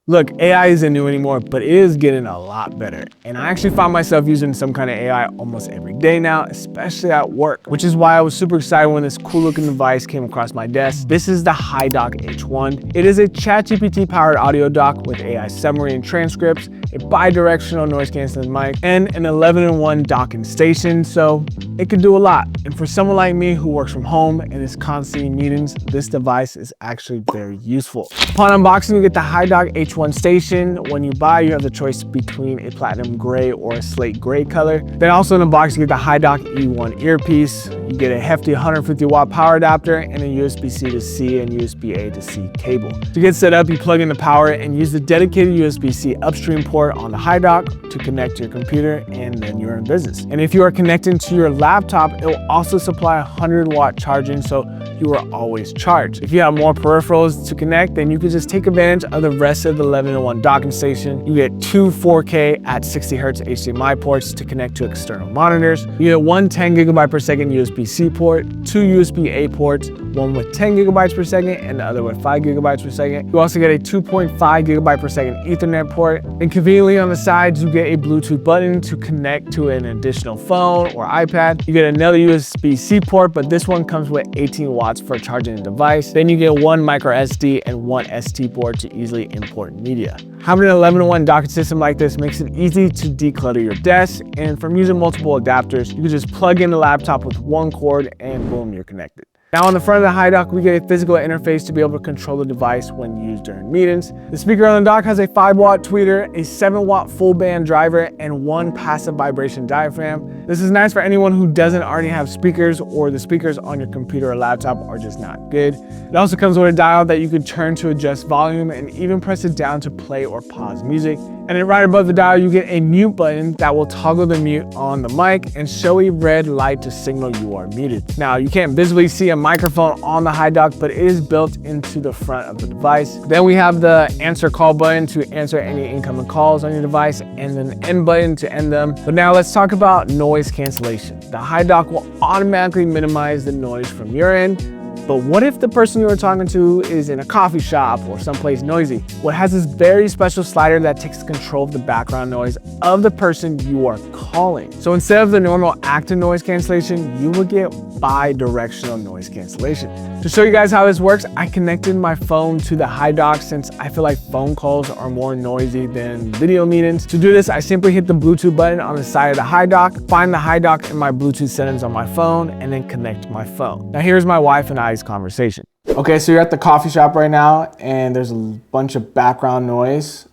Look, AI isn't new anymore, but it is getting a lot better. And I actually find myself using some kind of AI almost every day now, especially at work, which is why I was super excited when this cool looking device came across my desk. This is the HiDock H1. It is a ChatGPT powered audio dock with AI summary and transcripts, a bi-directional noise canceling mic, and an 11-in-1 docking station, so it can do a lot. And for someone like me who works from home and is constantly in meetings, this device is actually very useful. Upon unboxing, you get the HiDock H1 station. When you buy, you have the choice between a platinum gray or a slate gray color. Then also in the box, you get the HiDock E1 earpiece. You get a hefty 150 watt power adapter and a USB-C to C and USB-A to C cable. To get set up, you plug in the power and use the dedicated USB-C upstream port on the HiDock to connect to your computer, and then you're in business. And if you are connecting to your laptop, it will also supply 100 watt charging, so you are always charged. If you have more peripherals to connect, then you can just take advantage of the rest of the 11-in-1 docking station. You get two 4K at 60 Hz HDMI ports to connect to external monitors. You get one 10 GB per second USB-C port, two USB-A ports, one with 10 GB per second and the other with 5 GB per second. You also get a 2.5 GB per second Ethernet port. And conveniently on the sides, you get a Bluetooth button to connect to an additional phone or iPad. You get another USB-C port, but this one comes with 18 watts for charging the device. Then you get one micro SD and one ST port to easily import media. Having an 11-in-1 docking system like this makes it easy to declutter your desk, and from using multiple adapters, you can just plug in the laptop with one cord and boom, you're connected. Now on the front of the HiDock, we get a physical interface to be able to control the device when used during meetings. The speaker on the dock has a 5 watt tweeter, a 7 watt full band driver, and one passive vibration diaphragm. This is nice for anyone who doesn't already have speakers, or the speakers on your computer or laptop are just not good. It also comes with a dial that you can turn to adjust volume and even press it down to play or pause music. And then right above the dial, you get a mute button that will toggle the mute on the mic and show a red light to signal you are muted. Now, you can't visibly see a microphone on the HiDock, but it is built into the front of the device. Then we have the answer call button to answer any incoming calls on your device, and then end button to end them. But now let's talk about noise cancellation. The HiDock will automatically minimize the noise from your end. But what if the person you are talking to is in a coffee shop or someplace noisy? Well, it has this very special slider that takes control of the background noise of the person you are calling. So instead of the normal active noise cancellation, you will get bi-directional noise cancellation. To show you guys how this works, I connected my phone to the HiDock since I feel like phone calls are more noisy than video meetings. To do this, I simply hit the Bluetooth button on the side of the HiDock, find the HiDock in my Bluetooth settings on my phone, and then connect my phone. Now here's my wife and I's conversation. Okay, so you're at the coffee shop right now and there's a bunch of background noise.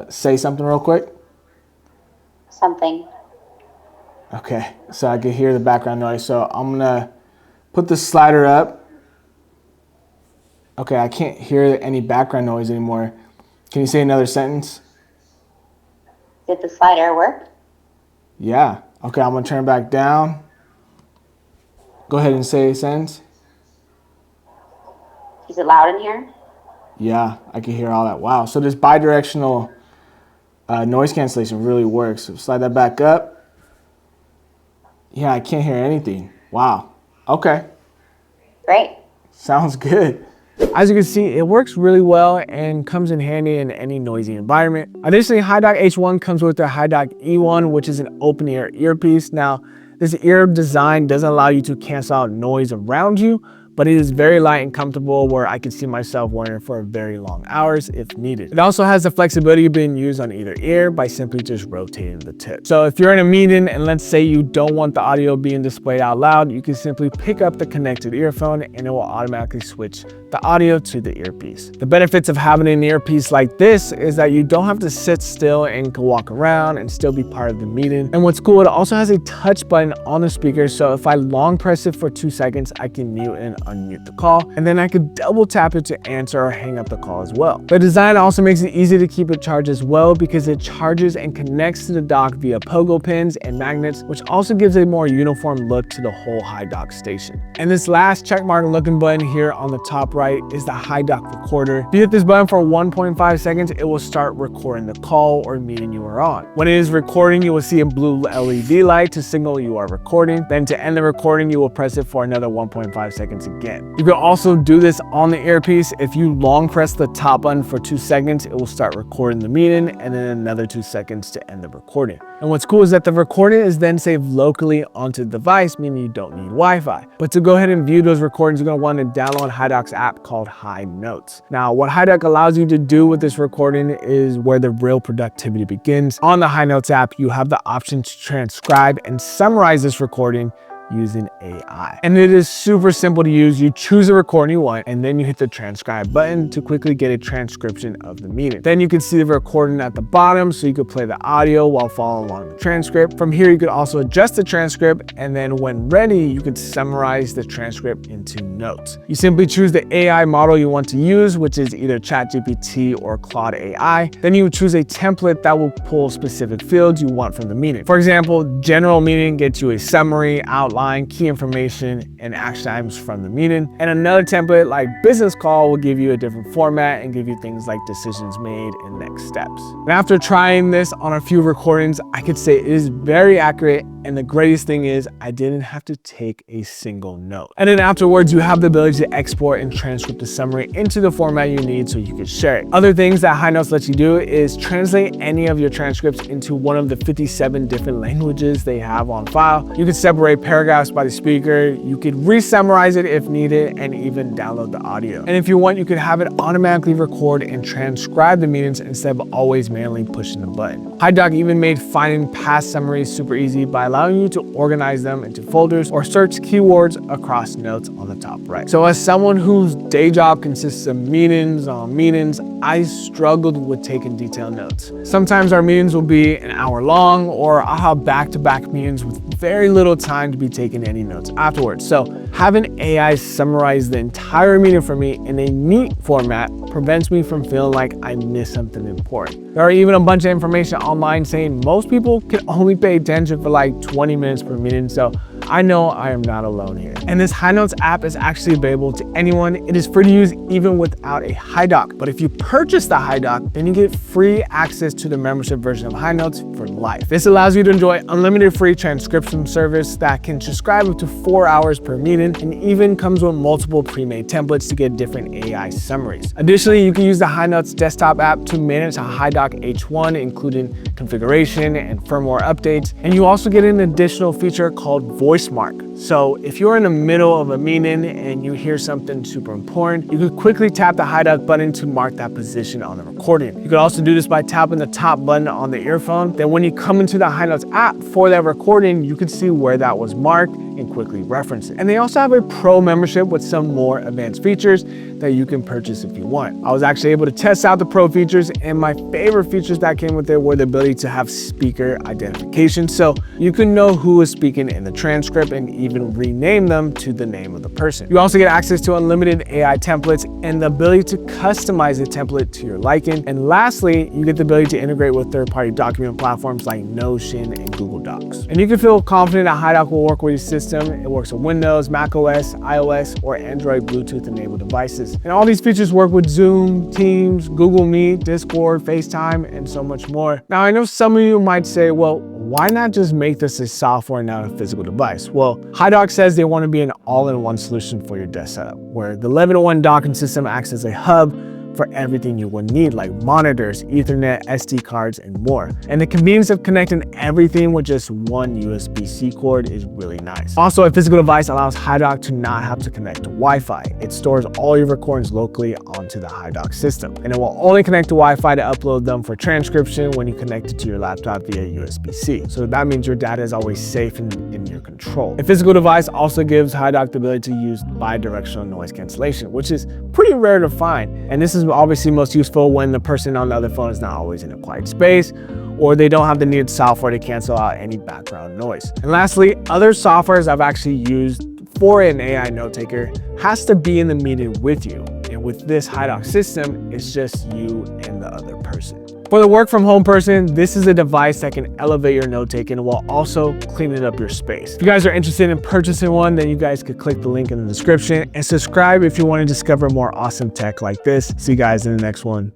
Say something real quick. Something. Okay, so I can hear the background noise. So I'm gonna put the slider up. Okay, I can't hear any background noise anymore. Can you say another sentence? Did the slider work? Yeah. Okay, I'm gonna turn it back down. Go ahead and say a sentence. Is it loud in here? Yeah, I can hear all that. Wow. So this bi-directional noise cancellation really works. So slide that back up. Yeah, I can't hear anything. Wow. Okay. Great. Sounds good. As you can see, it works really well and comes in handy in any noisy environment. Additionally, HiDock H1 comes with the HiDock E1, which is an open ear earpiece. Now, this ear design doesn't allow you to cancel out noise around you, but it is very light and comfortable where I can see myself wearing it for very long hours if needed. It also has the flexibility of being used on either ear by simply just rotating the tip. So if you're in a meeting and let's say you don't want the audio being displayed out loud, you can simply pick up the connected earphone and it will automatically switch the audio to the earpiece. The benefits of having an earpiece like this is that you don't have to sit still and can walk around and still be part of the meeting. And what's cool, it also has a touch button on the speaker, so if I long press it for 2 seconds, I can mute and unmute the call, and then I could double tap it to answer or hang up the call as well. The design also makes it easy to keep it charged as well because it charges and connects to the dock via pogo pins and magnets, which also gives a more uniform look to the whole HiDock station. And this last checkmark looking button here on the top right right is the HiDock recorder. If you hit this button for 1.5 seconds, it will start recording the call or meeting you are on. When it is recording, you will see a blue LED light to signal you are recording. Then to end the recording, you will press it for another 1.5 seconds again. You can also do this on the earpiece. If you long press the top button for 2 seconds, it will start recording the meeting and then another 2 seconds to end the recording. And what's cool is that the recording is then saved locally onto the device, meaning you don't need Wi-Fi. But to go ahead and view those recordings, you're going to want to download HiDock's app called HiNotes. Now, what HiDock allows you to do with this recording is where the real productivity begins. On the HiNotes app, you have the option to transcribe and summarize this recording using AI. And it is super simple to use. You choose a recording you want, and then you hit the transcribe button to quickly get a transcription of the meeting. Then you can see the recording at the bottom, so you could play the audio while following along the transcript. From here, you could also adjust the transcript, and then when ready, you could summarize the transcript into notes. You simply choose the AI model you want to use, which is either ChatGPT or Claude AI. Then you would choose a template that will pull specific fields you want from the meeting. For example, general meeting gets you a summary, outline, key information, and action items from the meeting. And another template like business call will give you a different format and give you things like decisions made and next steps. And after trying this on a few recordings, I could say it is very accurate. And the greatest thing is I didn't have to take a single note. And then afterwards, you have the ability to export and transcript the summary into the format you need so you can share it. Other things that HiNotes lets you do is translate any of your transcripts into one of the 57 different languages they have on file. You can separate paragraphs by the speaker. You could re-summarize it if needed and even download the audio. And if you want, you could have it automatically record and transcribe the meetings instead of always manually pushing the button. HiDock even made finding past summaries super easy by allowing you to organize them into folders or search keywords across notes on the top right. So as someone whose day job consists of meetings on meetings, I struggled with taking detailed notes. Sometimes our meetings will be an hour long, or I'll have back-to-back meetings with very little time to be taking any notes afterwards. So having AI summarize the entire meeting for me in a neat format prevents me from feeling like I missed something important. There are even a bunch of information online saying most people can only pay attention for like 20 minutes per meeting, so I know I am not alone here. And this HiNotes app is actually available to anyone. It is free to use even without a HiDock. But if you purchase the HiDock, then you get free access to the membership version of HiNotes for life. This allows you to enjoy unlimited free transcription service that can transcribe up to 4 hours per meeting, and even comes with multiple pre-made templates to get different AI summaries. Additionally, you can use the HiNotes desktop app to manage a HiDock H1, including configuration and firmware updates. And you also get an additional feature called voice mark. So if you're in the middle of a meeting and you hear something super important, you could quickly tap the HiDock button to mark that position on the recording. You could also do this by tapping the top button on the earphone. Then when you come into the HiNotes app for that recording, you can see where that was marked and quickly reference it. And they also have a pro membership with some more advanced features that you can purchase if you want. I was actually able to test out the pro features, and my favorite features that came with it were the ability to have speaker identification, so you can know who is speaking in the transcript and even rename them to the name of the person. You also get access to unlimited AI templates and the ability to customize the template to your liking. And lastly, you get the ability to integrate with third-party document platforms like Notion and Google Docs. And you can feel confident that HiDock will work with your system. It works with Windows, Mac OS, iOS, or Android Bluetooth-enabled devices. And all these features work with Zoom, Teams, Google Meet, Discord, FaceTime, and so much more. Now, I know some of you might say, well, why not just make this a software and not a physical device? Well, HiDock says they want to be an all-in-one solution for your desk setup, where the 11-in-1 docking system acts as a hub for everything you would need, like monitors, Ethernet, SD cards, and more. And the convenience of connecting everything with just one USB-C cord is really nice. Also, a physical device allows HiDock to not have to connect to Wi-Fi. It stores all your recordings locally onto the HiDock system, and it will only connect to Wi-Fi to upload them for transcription when you connect it to your laptop via USB-C. So that means your data is always safe and in your control. A physical device also gives HiDock the ability to use bi-directional noise cancellation, which is pretty rare to find. And this is obviously most useful when the person on the other phone is not always in a quiet space, or they don't have the needed software to cancel out any background noise. And lastly, other softwares I've actually used for an AI note taker has to be in the meeting with you. And with this HiDock system, it's just you and the other person. For the work from home person, this is a device that can elevate your note-taking while also cleaning up your space. If you guys are interested in purchasing one, then you guys could click the link in the description and subscribe if you want to discover more awesome tech like this. See you guys in the next one.